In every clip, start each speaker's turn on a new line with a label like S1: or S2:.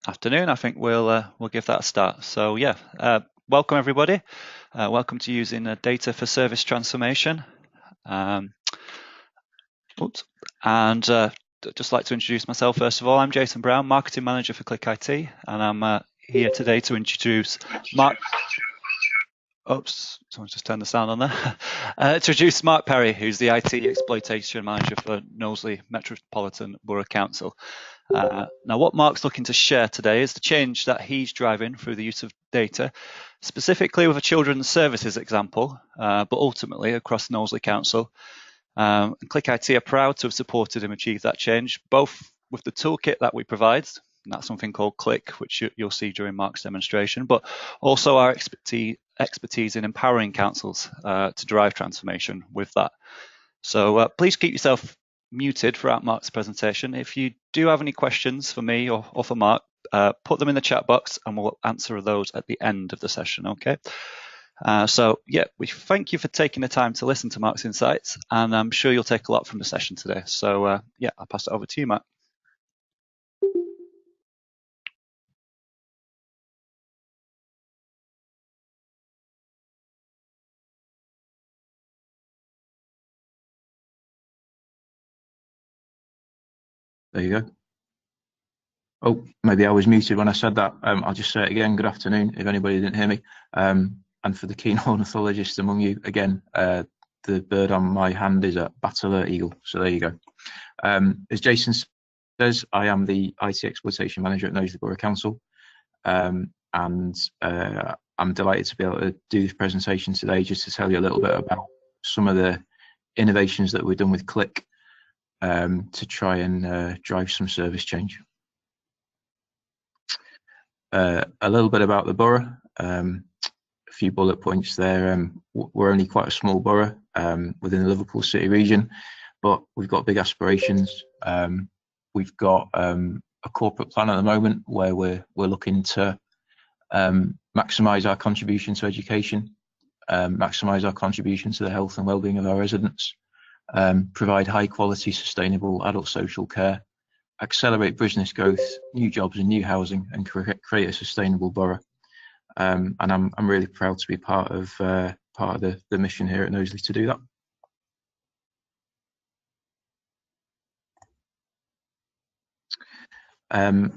S1: Afternoon. I think we'll give that a start. So yeah, welcome everybody. Welcome to using data for service transformation. And just like to introduce myself first of all. I'm Jason Brown, Marketing Manager for Qlik IT, and I'm here today to introduce Mark. Oops, someone just turned the sound on there. To introduce Mark Perry, who's the IT Exploitation Manager for Knowsley Metropolitan Borough Council. Now, what Mark's looking to share today is the change that he's driving through the use of data, specifically with a children's services example, but ultimately across Knowsley Council. Qlik IT are proud to have supported him achieve that change, both with the toolkit that we provide, and that's something called Qlik, which you'll see during Mark's demonstration, but also our expertise in empowering councils to drive transformation with that. So please keep yourself muted throughout Mark's presentation. If you do have any questions for me or for Mark, put them in the chat box and we'll answer those at the end of the session, okay? So yeah, we thank you for taking the time to listen to Mark's insights, and I'm sure you'll take a lot from the session today. So yeah, I'll pass it over to you, Mark.
S2: There you go. Oh, maybe I was muted when I said that. I'll just say it again. Good afternoon, if anybody didn't hear me. And for the keen ornithologists among you, again, the bird on my hand is a bateleur eagle. So there you go. As Jason says, I am the IT Exploitation Manager at Knowsley Borough Council. And I'm delighted to be able to do this presentation today just to tell you a little bit about some of the innovations that we've done with Qlik to try and drive some service change. A little bit about the borough, a few bullet points there. We're only quite a small borough within the Liverpool City region, but we've got big aspirations. We've got a corporate plan at the moment where we're looking to maximise our contribution to education, maximise our contribution to the health and wellbeing of our residents, provide high quality sustainable adult social care, accelerate business growth, new jobs and new housing, and create a sustainable borough. And I'm really proud to be part of the mission here at Knowsley to do that.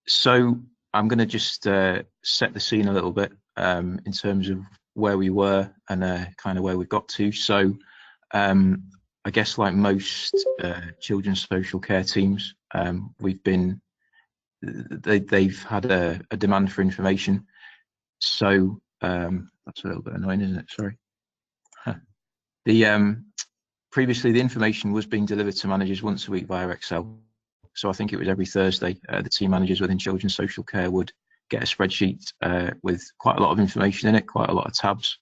S2: So I'm going to just set the scene a little bit in terms of where we were and kind of where we've got to. So I guess like most children's social care teams, they've had a demand for information. So that's a little bit annoying, isn't it? Sorry. Previously the information was being delivered to managers once a week via Excel. So I think it was every Thursday the team managers within children's social care would get a spreadsheet with quite a lot of information in it, quite a lot of tabs.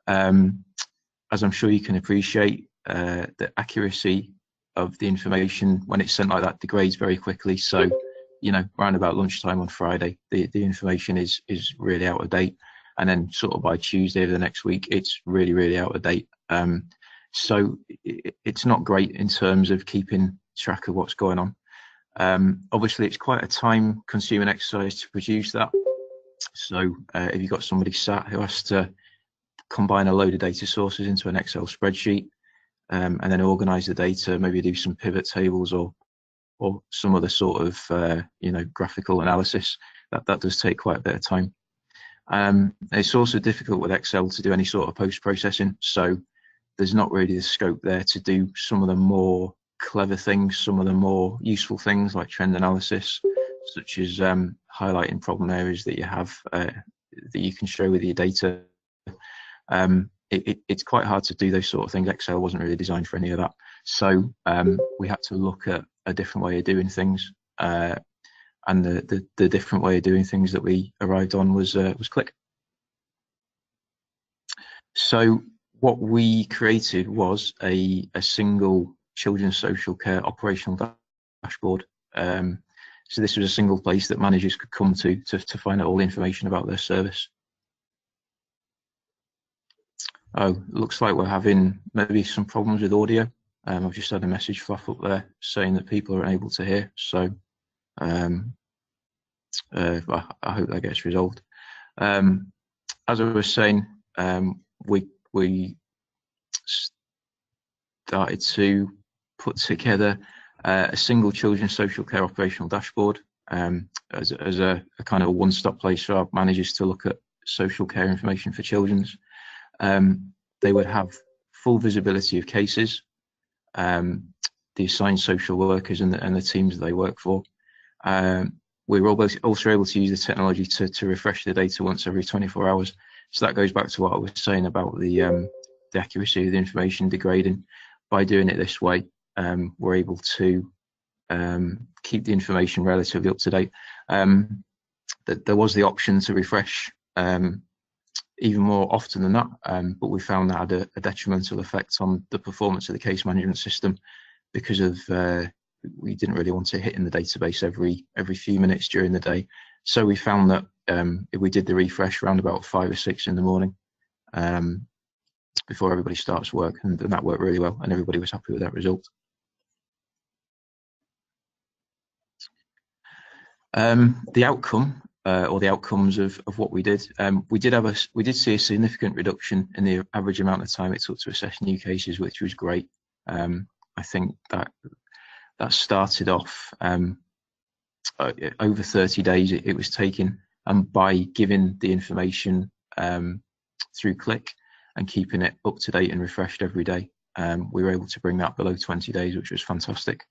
S2: As I'm sure you can appreciate, the accuracy of the information when it's sent like that degrades very quickly. So, you know, around about lunchtime on Friday, the information is really out of date, and then sort of by Tuesday of the next week, it's really out of date. So it's not great in terms of keeping track of what's going on. Obviously, it's quite a time-consuming exercise to produce that. So if you've got somebody sat who has to combine a load of data sources into an Excel spreadsheet, and then organize the data, maybe do some pivot tables or some other sort of you know, graphical analysis, that does take quite a bit of time. It's also difficult with Excel to do any sort of post-processing, so there's not really the scope there to do some of the more clever things, some of the more useful things like trend analysis, such as highlighting problem areas that you have that you can show with your data. It's quite hard to do those sort of things. Excel wasn't really designed for any of that. So we had to look at a different way of doing things. And the different way of doing things that we arrived on was Qlik. So what we created was a single children's social care operational dashboard. So this was a single place that managers could come to find out all the information about their service. Oh, looks like we're having maybe some problems with audio. I've just had a message flash up there saying that people are unable to hear. So I hope that gets resolved. As I was saying, we started to put together a single children's social care operational dashboard as a kind of a one-stop place for our managers to look at social care information for children's. They would have full visibility of cases, the assigned social workers and the teams that they work for. We were also able to use the technology to refresh the data once every 24 hours. So that goes back to what I was saying about the accuracy of the information degrading. By doing it this way, we're able to keep the information relatively up to date. There was the option to refresh even more often than that, but we found that had a detrimental effect on the performance of the case management system because of we didn't really want to hit in the database every few minutes during the day. So we found that if we did the refresh around about 5 or 6 in the morning before everybody starts work, and that worked really well, and everybody was happy with that result. The outcome or the outcomes of what we did, we did see a significant reduction in the average amount of time it took to assess new cases, which was great. I think that started off over 30 days it was taking, and by giving the information through Qlik and keeping it up to date and refreshed every day, we were able to bring that below 20 days, which was fantastic.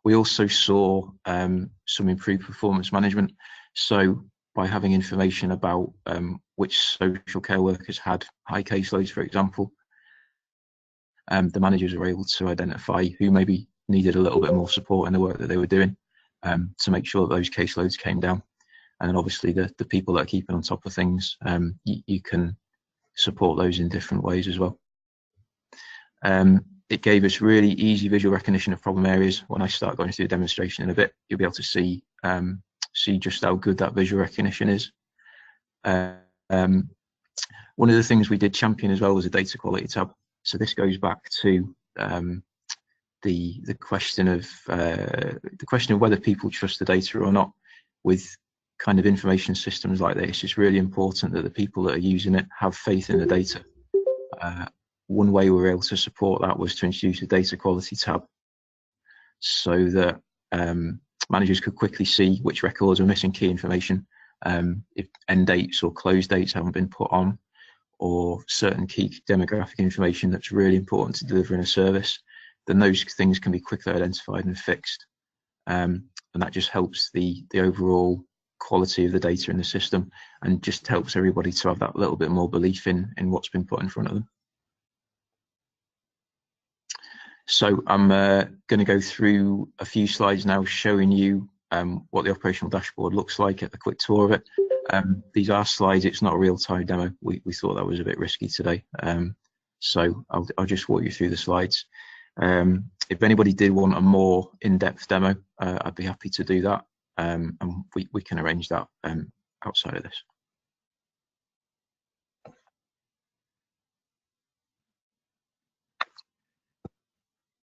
S2: We also saw some improved performance management. So by having information about which social care workers had high caseloads, for example, the managers were able to identify who maybe needed a little bit more support in the work that they were doing to make sure that those caseloads came down. And then obviously the people that are keeping on top of things, you can support those in different ways as well. It gave us really easy visual recognition of problem areas. When I start going through the demonstration in a bit, you'll be able to see just how good that visual recognition is. One of the things we did champion as well was a data quality tab. So this goes back to the question of whether people trust the data or not. With kind of information systems like this, it's really important that the people that are using it have faith in the data. One way we were able to support that was to introduce a data quality tab so that managers could quickly see which records are missing key information, if end dates or close dates haven't been put on, or certain key demographic information that's really important to delivering a service, then those things can be quickly identified and fixed. And that just helps the overall quality of the data in the system, and just helps everybody to have that little bit more belief in what's been put in front of them. So I'm going to go through a few slides now showing you what the operational dashboard looks like, at a quick tour of it. These are slides, it's not a real-time demo. We thought that was a bit risky today. So I'll just walk you through the slides. If anybody did want a more in-depth demo, I'd be happy to do that. And we can arrange that outside of this.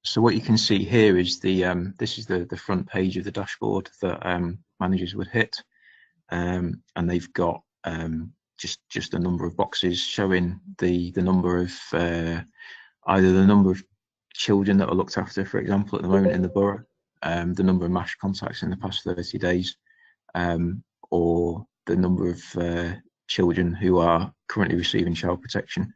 S2: So what you can see here is this is the front page of the dashboard that managers would hit, and they've got just a number of boxes showing the number of either the number of children that are looked after, for example, at the moment in the borough, the number of MASH contacts in the past 30 days, or the number of children who are currently receiving child protection.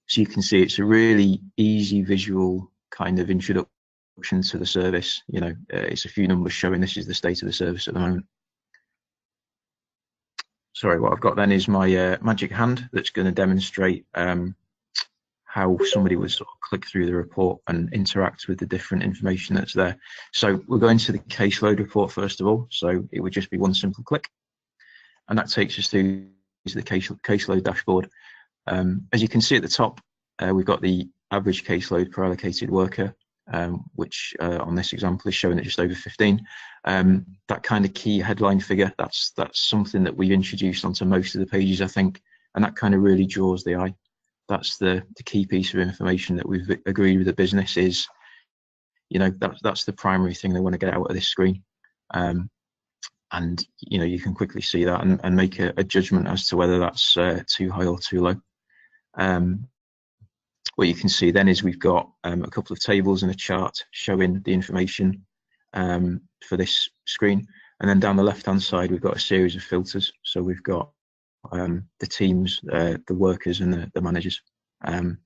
S2: So you can see it's a really easy visual kind of introduction to the service. You know, it's a few numbers showing this is the state of the service at the moment. Sorry, what I've got then is my magic hand that's going to demonstrate how somebody would sort of click through the report and interact with the different information that's there. So we'll go into the caseload report first of all. So it would just be one simple click, and that takes us through to the caseload dashboard. As you can see at the top, we've got the average caseload per allocated worker, which on this example is showing at just over 15. That kind of key headline figure, that's something that we've introduced onto most of the pages, I think, and that kind of really draws the eye. That's the key piece of information that we've agreed with the business is, you know, that's the primary thing they want to get out of this screen. And and you can quickly see that and make a judgment as to whether that's too high or too low. What you can see then is we've got a couple of tables and a chart showing the information for this screen, and then down the left hand side we've got a series of filters. So we've got the teams, the workers and the managers, and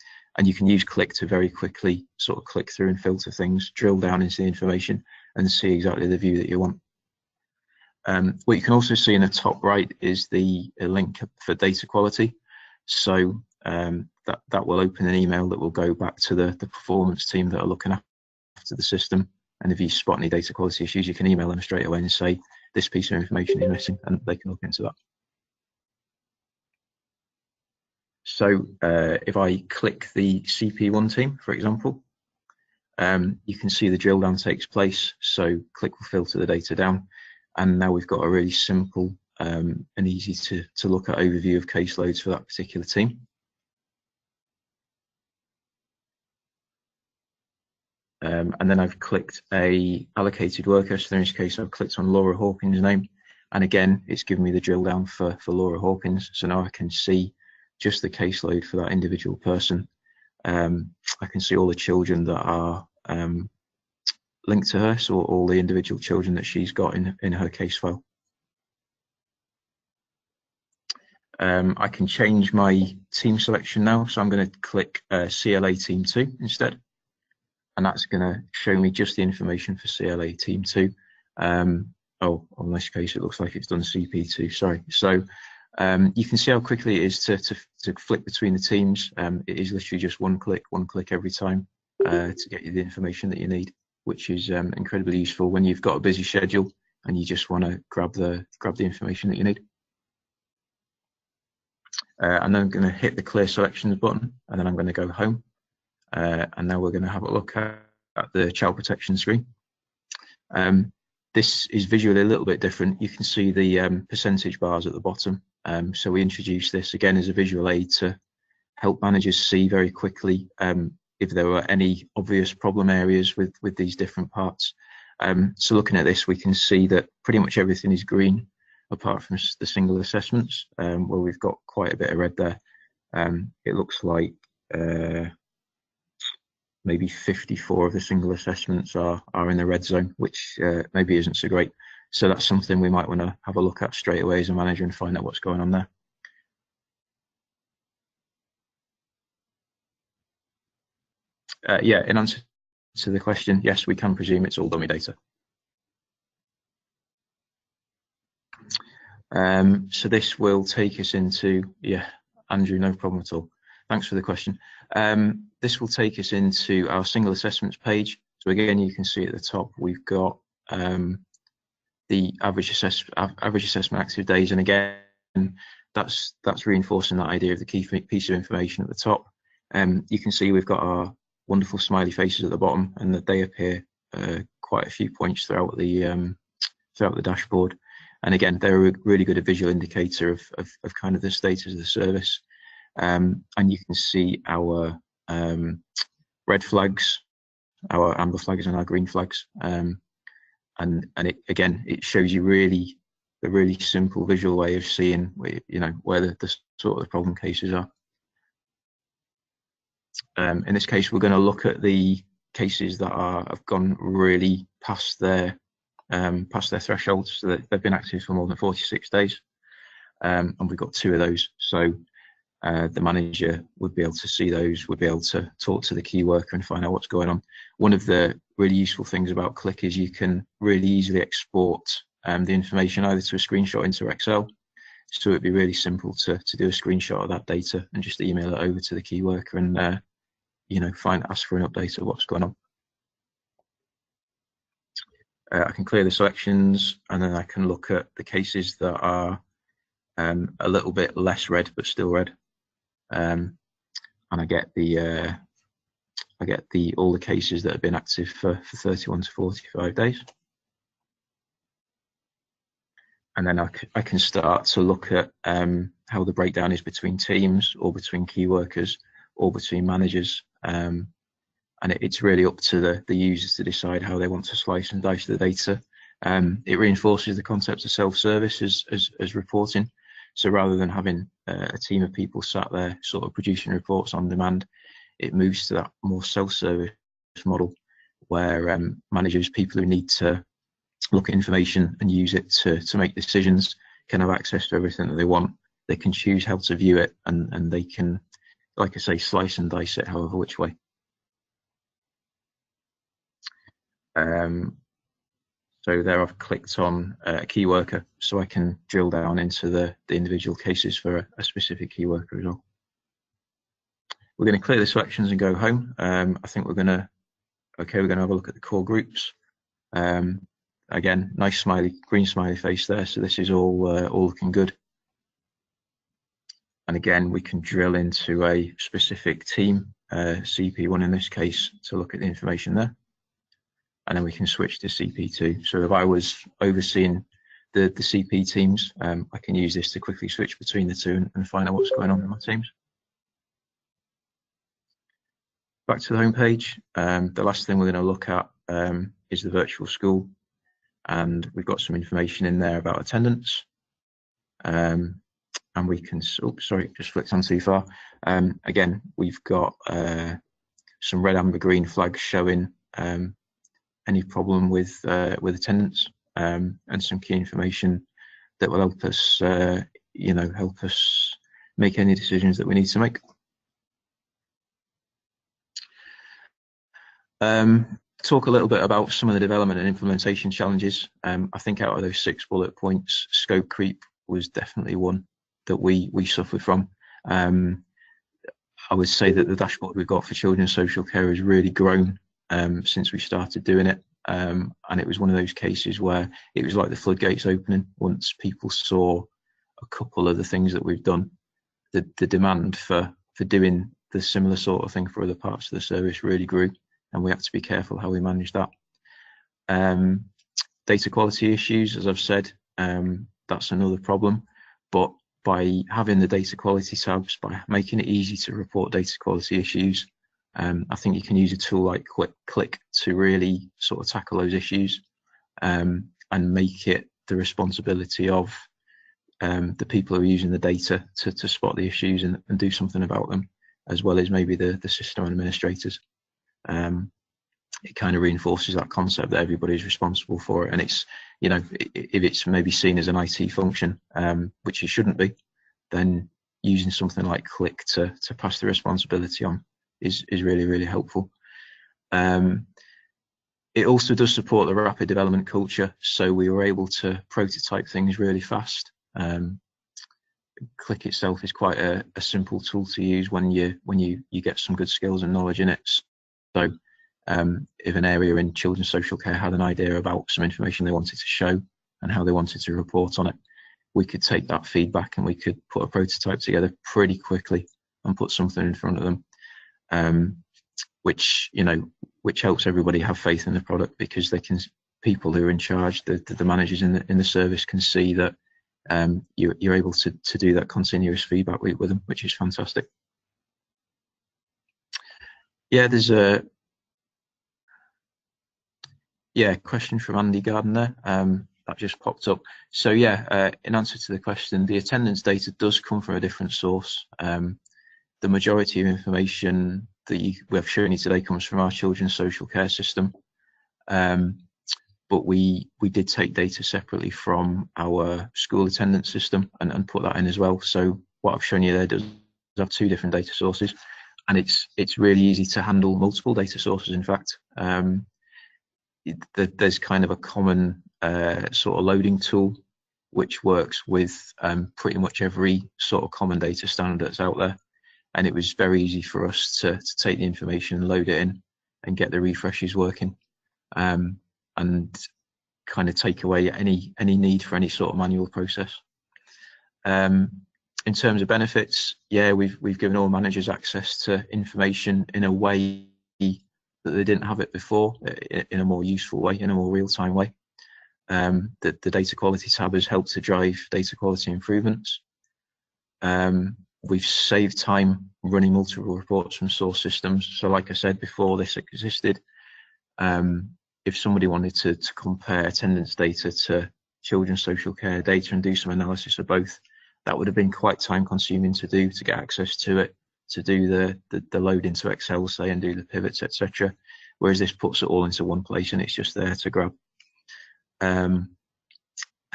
S2: you can use Qlik to very quickly sort of click through and filter things, drill down into the information and see exactly the view that you want. What you can also see in the top right is the link for data quality. So that will open an email that will go back to the performance team that are looking after the system. And if you spot any data quality issues, you can email them straight away and say this piece of information is missing, and they can look into that. So if I click the CP1 team, for example, you can see the drill down takes place. So Qlik will filter the data down, and now we've got a really simple and easy to look at overview of caseloads for that particular team. And then I've clicked a allocated worker. So in this case, I've clicked on Laura Hawkins' name, and again, it's given me the drill down for Laura Hawkins. So now I can see just the caseload for that individual person. I can see all the children that are linked to her, so all the individual children that she's got in her case file. I can change my team selection now, so I'm going to click CLA Team 2 instead, and that's going to show me just the information for CLA Team 2. Oh, in this case, it looks like it's done CP2, sorry. So you can see how quickly it is to flick between the teams. It is literally just one click every time to get you the information that you need, which is incredibly useful when you've got a busy schedule and you just want to grab the information that you need. And then I'm going to hit the clear selections button, and then I'm going to go home. And now we're going to have a look at the child protection screen. This is visually a little bit different. You can see the percentage bars at the bottom. So we introduced this again as a visual aid to help managers see very quickly if there were any obvious problem areas with these different parts. So looking at this, we can see that pretty much everything is green, apart from the single assessments, where we've got quite a bit of red there. It looks like maybe 54 of the single assessments are in the red zone, which maybe isn't so great. So that's something we might want to have a look at straight away as a manager and find out what's going on there. Yeah, in answer to the question, yes, we can presume it's all dummy data. So this will take us into, yeah, Andrew, no problem at all. Thanks for the question. This will take us into our single assessments page. So again, you can see at the top, we've got the average assessment active days. And again, that's reinforcing that idea of the key piece of information at the top. You can see we've got our wonderful smiley faces at the bottom, and that they appear quite a few points throughout the dashboard. And again, they're a really good visual indicator of kind of the status of the service. And you can see our red flags, our amber flags, and our green flags. And it shows you a really simple visual way of seeing where the sort of problem cases are. In this case, we're going to look at the cases that have gone really past their thresholds, so that they've been active for more than 46 days, and we've got 2 of those. So the manager would be able to see those, would be able to talk to the key worker and find out what's going on. One of the really useful things about Qlik is you can really easily export the information either to a screenshot into Excel. So it'd be really simple to do a screenshot of that data and just email it over to the key worker and ask for an update of what's going on. I can clear the selections, and then I can look at the cases that are a little bit less red but still red, and I get all the cases that have been active for 31 to 45 days. And then I can start to look at how the breakdown is between teams, or between key workers, or between managers. And it's really up to the users to decide how they want to slice and dice the data. It reinforces the concept of self-service as reporting. So rather than having a team of people sat there sort of producing reports on demand, it moves to that more self-service model where managers, people who need to look at information and use it to make decisions, can have access to everything that they want. They can choose how to view it, and they can, like I say, slice and dice it however which way. So there I've clicked on a key worker, so I can drill down into the individual cases for a specific key worker as well. We're going to clear the selections and go home. I think we're going to have a look at the core groups. Again, nice green smiley face there, so this is all looking good. And again, we can drill into a specific team, CP1 in this case, to look at the information there. And then we can switch to CP2. So if I was overseeing the CP teams, I can use this to quickly switch between the two and find out what's going on in my teams. Back to the home page. The last thing we're going to look at is the virtual school. And we've got some information in there about attendance. And we can, oops, sorry, just flicked on too far. Again, we've got some red, amber, green flags showing any problem with attendance, and some key information that will help us, help us make any decisions that we need to make. Talk a little bit about some of the development and implementation challenges. I think out of those 6 bullet points, scope creep was definitely one that we suffered from. I would say that the dashboard we've got for children's social care has really grown since we started doing it, and it was one of those cases where it was like the floodgates opening. Once people saw a couple of the things that we've done, the demand for doing the similar sort of thing for other parts of the service really grew, and we had to be careful how we manage that. Data quality issues, as I've said, that's another problem, but by having the data quality tabs, by making it easy to report data quality issues, I think you can use a tool like Qlik to really sort of tackle those issues, and make it the responsibility of the people who are using the data to spot the issues and do something about them, as well as maybe the system administrators. It kind of reinforces that concept that everybody's responsible for it, and it's, if it's maybe seen as an IT function, which it shouldn't be, then using something like Qlik to pass the responsibility on is really, really helpful. It also does support the rapid development culture, so we were able to prototype things really fast. Qlik itself is quite a simple tool to use when you get some good skills and knowledge in it. So if an area in children's social care had an idea about some information they wanted to show and how they wanted to report on it, we could take that feedback and we could put a prototype together pretty quickly and put something in front of them, which helps everybody have faith in the product, because people who are in charge, the managers in the service, can see that you're able to do that continuous feedback with them, which is fantastic. Yeah, there's a question from Andy Gardner that just popped up. So yeah, in answer to the question, the attendance data does come from a different source. The majority of information that we have shown you today comes from our children's social care system, but we did take data separately from our school attendance system and put that in as well. So what I've shown you there does have 2 different data sources, and it's really easy to handle multiple data sources. In fact, there's kind of a common sort of loading tool which works with pretty much every sort of common data standard that's out there, and it was very easy for us to take the information and load it in and get the refreshes working, and kind of take away any need for any sort of manual process. In terms of benefits, yeah, we've given all managers access to information in a way that they didn't have it before, in a more useful way, in a more real-time way. The data quality tab has helped to drive data quality improvements. We've saved time running multiple reports from source systems. So like I said before this existed, if somebody wanted to compare attendance data to children's social care data and do some analysis of both, that would have been quite time consuming to do, to get access to it, to do the load into Excel, say, and do the pivots, etc. Whereas this puts it all into one place and it's just there to grab. And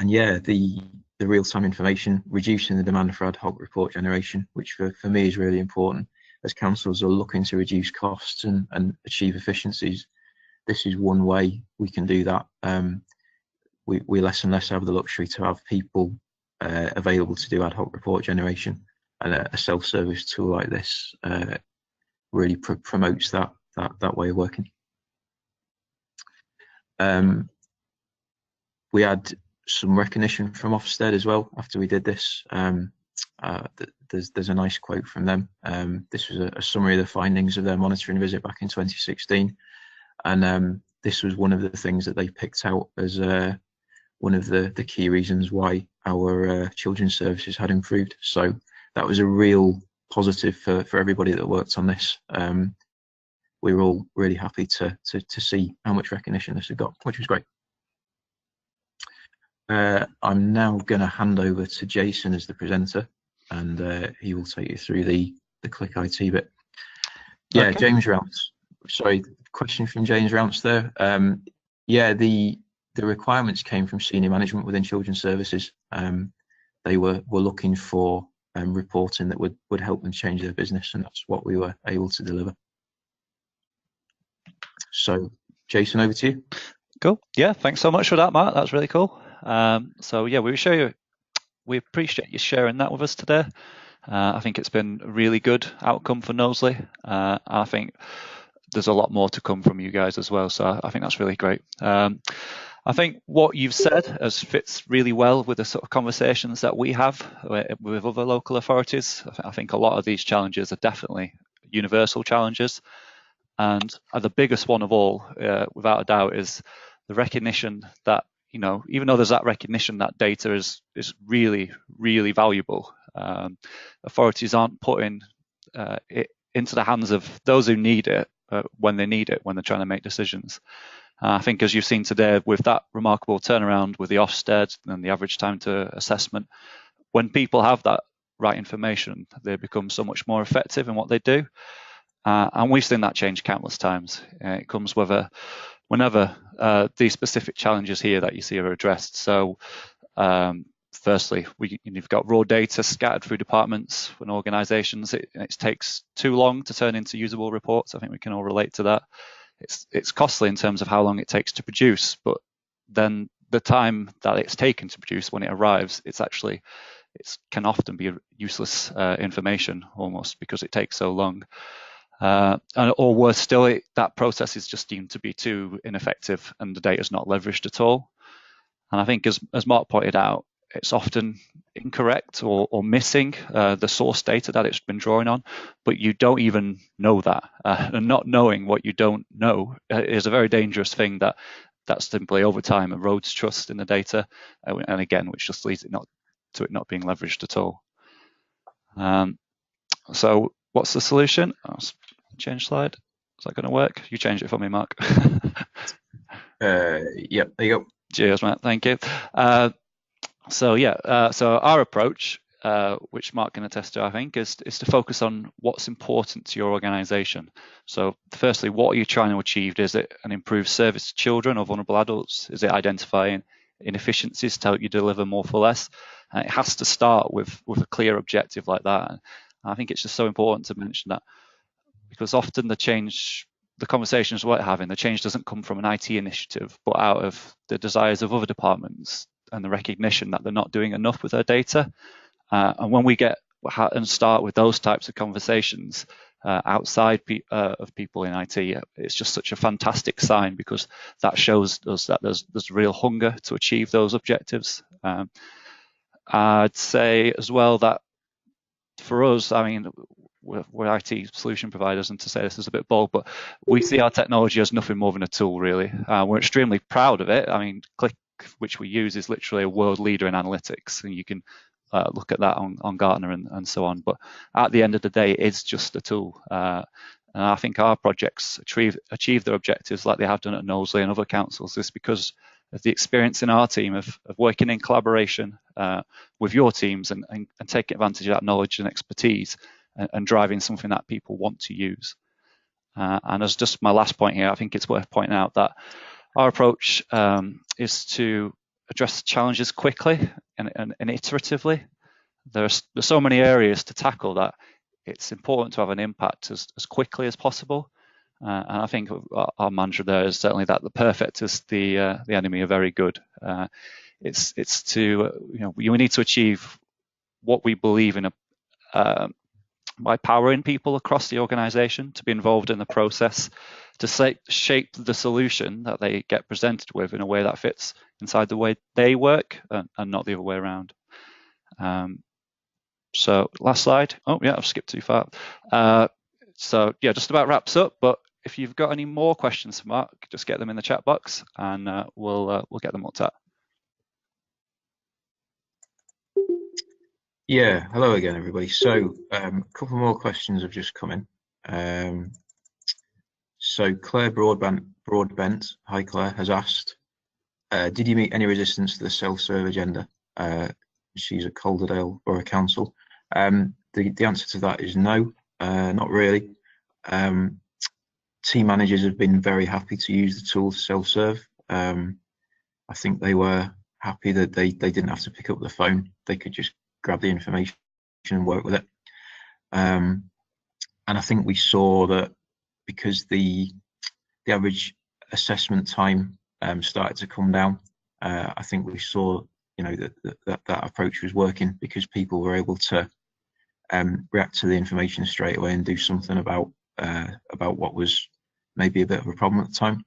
S2: yeah, the real-time information, reducing the demand for ad hoc report generation, which for me is really important. As councils are looking to reduce costs and achieve efficiencies, this is one way we can do that. We less and less have the luxury to have people available to do ad hoc report generation, and a self-service tool like this really promotes that way of working. We had some recognition from Ofsted as well after we did this. There's a nice quote from them. This was a summary of the findings of their monitoring visit back in 2016, and this was one of the things that they picked out as one of the key reasons why our children's services had improved. So that was a real positive for everybody that worked on this. We were all really happy to see how much recognition this had got, which was great. I'm now going to hand over to Jason as the presenter, and he will take you through the Qlik IT bit. Yeah, okay. James Rounce. Sorry, question from James Rounce there. Yeah, the requirements came from senior management within children's services. They were looking for reporting that would help them change their business, and that's what we were able to deliver. So, Jason, over to you.
S1: Cool. Yeah, thanks so much for that, Mark. That's really cool. So yeah, we appreciate you sharing that with us today. I think it's been a really good outcome for Knowsley. I think there's a lot more to come from you guys as well, so I think that's really great. I think what you've said fits really well with the sort of conversations that we have with other local authorities. I think a lot of these challenges are definitely universal challenges, and the biggest one of all, without a doubt, is the recognition that, you know, even though there's that recognition that data is really, really valuable, authorities aren't putting it into the hands of those who need it when they need it, when they're trying to make decisions. I think, as you've seen today with that remarkable turnaround with the Ofsted and the average time to assessment, when people have that right information, they become so much more effective in what they do. And we've seen that change countless times. It comes whenever these specific challenges here that you see are addressed. So firstly, you've got raw data scattered through departments and organisations. It takes too long to turn into usable reports. I think we can all relate to that. It's costly in terms of how long it takes to produce, but then the time that it's taken to produce when it arrives, it can often be useless information almost, because it takes so long. Or worse still, that process is just deemed to be too ineffective and the data is not leveraged at all. And I think, as Mark pointed out, it's often incorrect or missing the source data that it's been drawing on, but you don't even know that. And not knowing what you don't know is a very dangerous thing that simply over time erodes trust in the data, and again, which just leads to it not being leveraged at all. So what's the solution? I'll change slide. Is that going to work? You changed it for me, Mark.
S2: Yep, there you go.
S1: Cheers, Matt. Thank you. So our approach, which Mark can attest to, I think, is to focus on what's important to your organisation. So firstly, what are you trying to achieve? Is it an improved service to children or vulnerable adults? Is it identifying inefficiencies to help you deliver more for less? And it has to start with a clear objective like that. And I think it's just so important to mention that, because often the conversations we're having, the change doesn't come from an IT initiative, but out of the desires of other departments and the recognition that they're not doing enough with their data. And when we get and start with those types of conversations outside of people in IT, it's just such a fantastic sign, because that shows us that there's real hunger to achieve those objectives. I'd say as well that for us, I mean, we're IT solution providers, and to say this is a bit bold, but we see our technology as nothing more than a tool, really. We're extremely proud of it. I mean, Qlik, which we use, is literally a world leader in analytics, and you can look at that on Gartner and so on. But at the end of the day, it's just a tool. And I think our projects achieve their objectives like they have done at Knowsley and other councils is because of the experience in our team of working in collaboration with your teams and taking advantage of that knowledge and expertise and driving something that people want to use. And as just my last point here, I think it's worth pointing out that our approach is to address challenges quickly and iteratively. There's so many areas to tackle that it's important to have an impact as quickly as possible. And I think our mantra there is certainly that the perfect is the enemy of very good. It's to, we need to achieve what we believe in by powering people across the organisation to be involved in the process, to shape the solution that they get presented with in a way that fits inside the way they work and not the other way around. So last slide. Oh yeah, I've skipped too far. So yeah, just about wraps up. But if you've got any more questions for Mark, just get them in the chat box and we'll get them looked at.
S2: Yeah, hello again, everybody. So a couple more questions have just come in. So Claire Broadbent, hi Claire, has asked, did you meet any resistance to the self-serve agenda? She's at Calderdale Borough Council. The answer to that is no, not really. Team managers have been very happy to use the tool to self-serve. I think they were happy that they didn't have to pick up the phone. They could just grab the information and work with it. And I think we saw that because the average assessment time started to come down, I think we saw that approach was working because people were able to react to the information straight away and do something about what was maybe a bit of a problem at the time.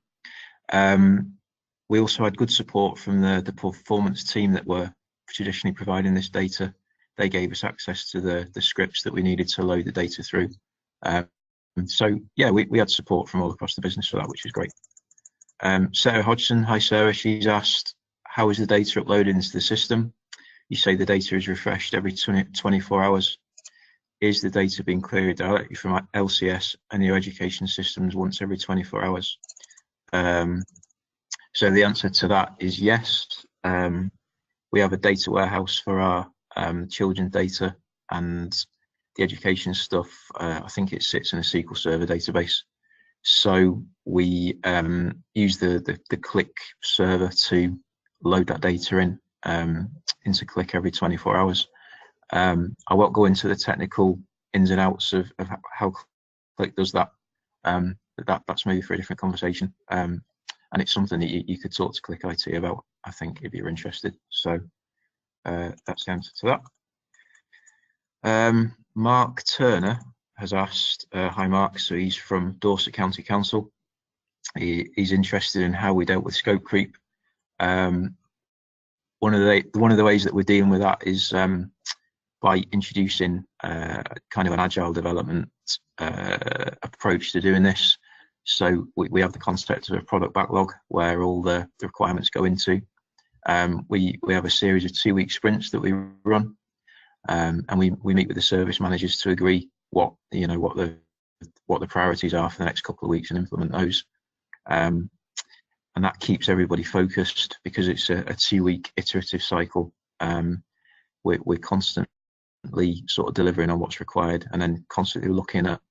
S2: We also had good support from the performance team that were traditionally providing this data. They gave us access to the scripts that we needed to load the data through. So yeah, we had support from all across the business for that, which is great. Sarah Hodgson, hi Sarah, she's asked, how is the data uploaded into the system? You say the data is refreshed every 24 hours. Is the data being queried directly from LCS and your education systems once every 24 hours? So the answer to that is yes. We have a data warehouse for our children's data, and the education stuff, I think it sits in a SQL Server database. So we use the Qlik server to load that data into Qlik every 24 hours. I won't go into the technical ins and outs of how Qlik does that. That's maybe for a different conversation. And it's something that you could talk to Qlik IT about, I think, if you're interested. So that's the answer to that. Mark Turner has asked, hi Mark, so he's from Dorset County Council. He's interested in how we dealt with scope creep. One of the ways that we're dealing with that is by introducing kind of an agile development approach to doing this. So we have the concept of a product backlog where all the requirements go into. We have a series of 2-week sprints that we run, and we meet with the service managers to agree what the priorities are for the next couple of weeks and implement those. And that keeps everybody focused because it's a 2-week iterative cycle. We're constantly sort of delivering on what's required and then constantly looking at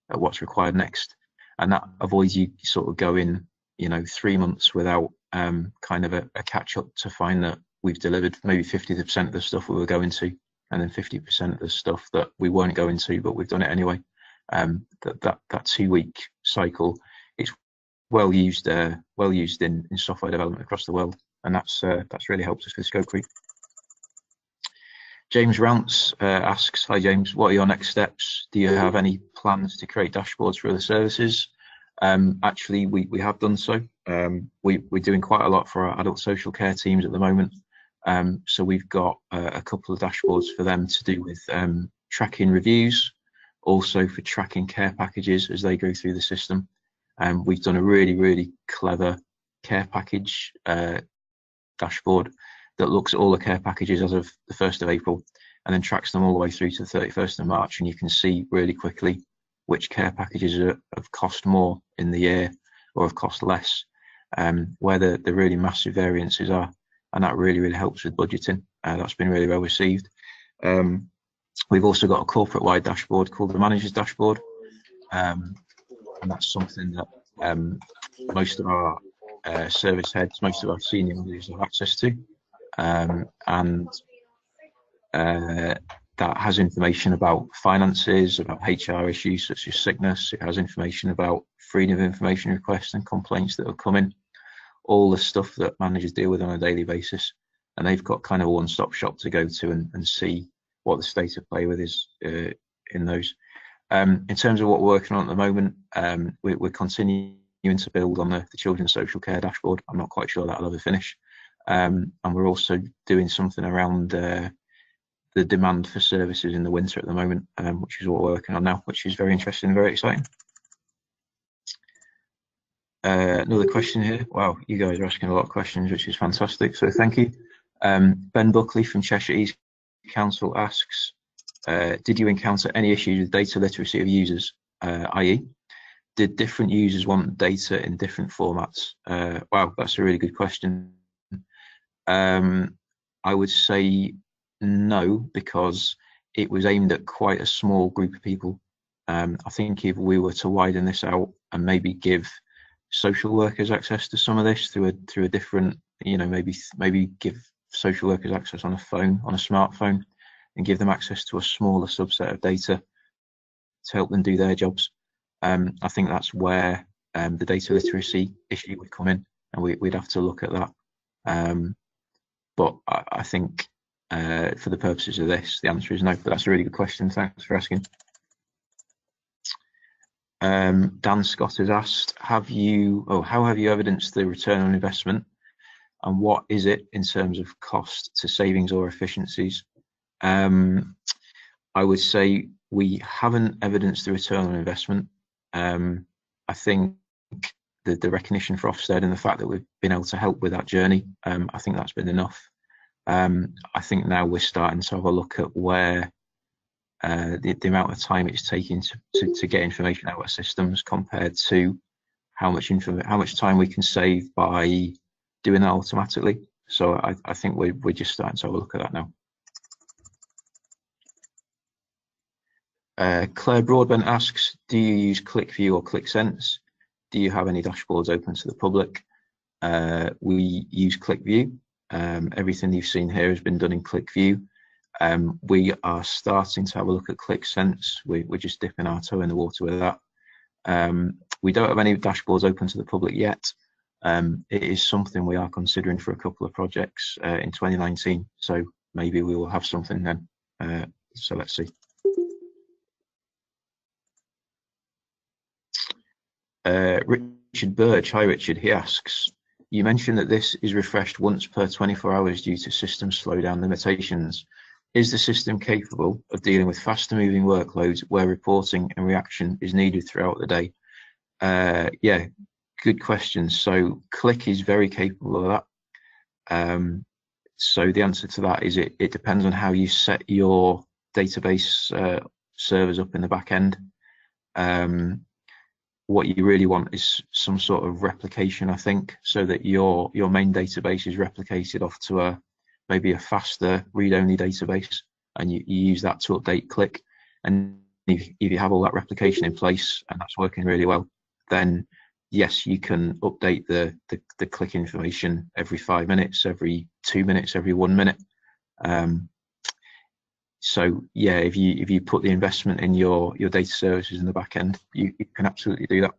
S2: what's required next. And that avoids you sort of going, 3 months without kind of a catch up to find that we've delivered maybe 50% of the stuff we were going to, and then 50% of the stuff that we weren't going to, but we've done it anyway. That 2-week cycle is well used in software development across the world, and that's really helped us with scope creep. James Rounce asks, hi James, what are your next steps? Do you have any plans to create dashboards for other services? Actually, we have done so. We're doing quite a lot for our adult social care teams at the moment. So we've got a couple of dashboards for them to do with tracking reviews, also for tracking care packages as they go through the system. We've done a really clever care package dashboard that looks at all the care packages as of the 1st of April and then tracks them all the way through to the 31st of March. And you can see really quickly which care packages have cost more in the year or have cost less, where the really massive variances are, and that really helps with budgeting. That's been really well received. We've also got a corporate-wide dashboard called the Manager's Dashboard, and that's something that most of our service heads, most of our senior managers have access to, and that has information about finances, about HR issues such as sickness. It has information about freedom of information requests and complaints that are coming, all the stuff that managers deal with on a daily basis. And they've got kind of a one-stop shop to go to and see what the state of play with is in those. In terms of what we're working on at the moment, we're continuing to build on the children's social care dashboard. I'm not quite sure that'll ever finish. And we're also doing something around the demand for services in the winter at the moment, which is what we're working on now, which is very interesting and very exciting. Another question here. Wow, you guys are asking a lot of questions, which is fantastic, so thank you. Ben Buckley from Cheshire East Council asks, did you encounter any issues with data literacy of users, i.e. did different users want data in different formats? Wow, that's a really good question. I would say no, because it was aimed at quite a small group of people. I think if we were to widen this out and maybe give social workers access to some of this through a different, you know, maybe give social workers access on a phone, on a smartphone, and give them access to a smaller subset of data to help them do their jobs. I think that's where the data literacy issue would come in, and we'd have to look at that. But I think for the purposes of this, the answer is no, but that's a really good question. Thanks for asking. Dan Scott has asked, how have you evidenced the return on investment, and what is it in terms of cost to savings or efficiencies? I would say we haven't evidenced the return on investment. I think the recognition for Ofsted and the fact that we've been able to help with that journey, I think that's been enough. I think now we're starting to have a look at where the amount of time it's taking to get information out of systems compared to how much time we can save by doing that automatically. So I think we're just starting to have a look at that now. Claire Broadbent asks, do you use Qlik View or Qlik Sense? Do you have any dashboards open to the public? We use Qlik View. Everything you've seen here has been done in Qlik View. We are starting to have a look at Qlik Sense. We're just dipping our toe in the water with that. We don't have any dashboards open to the public yet. It is something we are considering for a couple of projects in 2019. So maybe we will have something then. So let's see. Richard Birch, hi Richard, he asks, you mentioned that this is refreshed once per 24 hours due to system slowdown limitations. Is the system capable of dealing with faster moving workloads where reporting and reaction is needed throughout the day? Yeah, good question. So Qlik is very capable of that. So the answer to that is it depends on how you set your database servers up in the back end. What you really want is some sort of replication, I think, so that your main database is replicated off to maybe a faster read-only database, and you use that to update Qlik. And if you have all that replication in place and that's working really well, then yes, you can update the Qlik information every 5 minutes, every 2 minutes, every 1 minute. So yeah, if you put the investment in your data services in the back end, you can absolutely do that.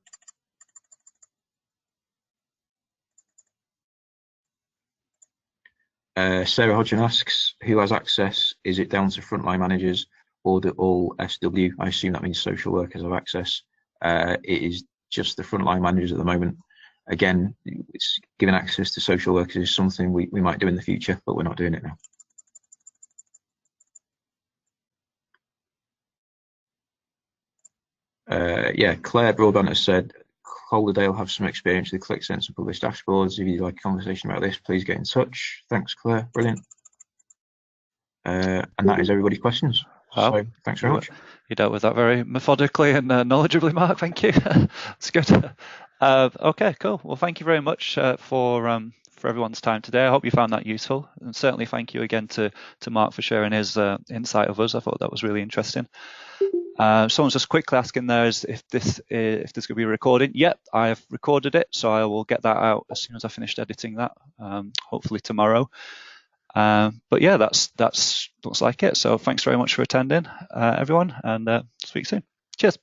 S2: Sarah Hodgson asks, who has access? Is it down to frontline managers, or do all SW, I assume that means social workers, have access? It is just the frontline managers at the moment. Again, it's giving access to social workers is something we might do in the future, but we're not doing it now. Yeah, Claire Broadbent has said, Calderdale have some experience with Qlik Sense and published dashboards. If you'd like a conversation about this, please get in touch. Thanks, Claire. Brilliant. And that is everybody's questions.
S1: Wow.
S2: So thanks very much.
S1: You dealt with that very methodically and knowledgeably, Mark. Thank you. It's good. Okay, cool. Well, thank you very much for everyone's time today. I hope you found that useful, and certainly thank you again to Mark for sharing his insight of us. I thought that was really interesting. Someone's just quickly asking there is if this going to be a recording. Yep, I have recorded it, so I will get that out as soon as I finished editing that, hopefully tomorrow. But yeah, that's looks like it. So thanks very much for attending, everyone, and speak soon. Cheers.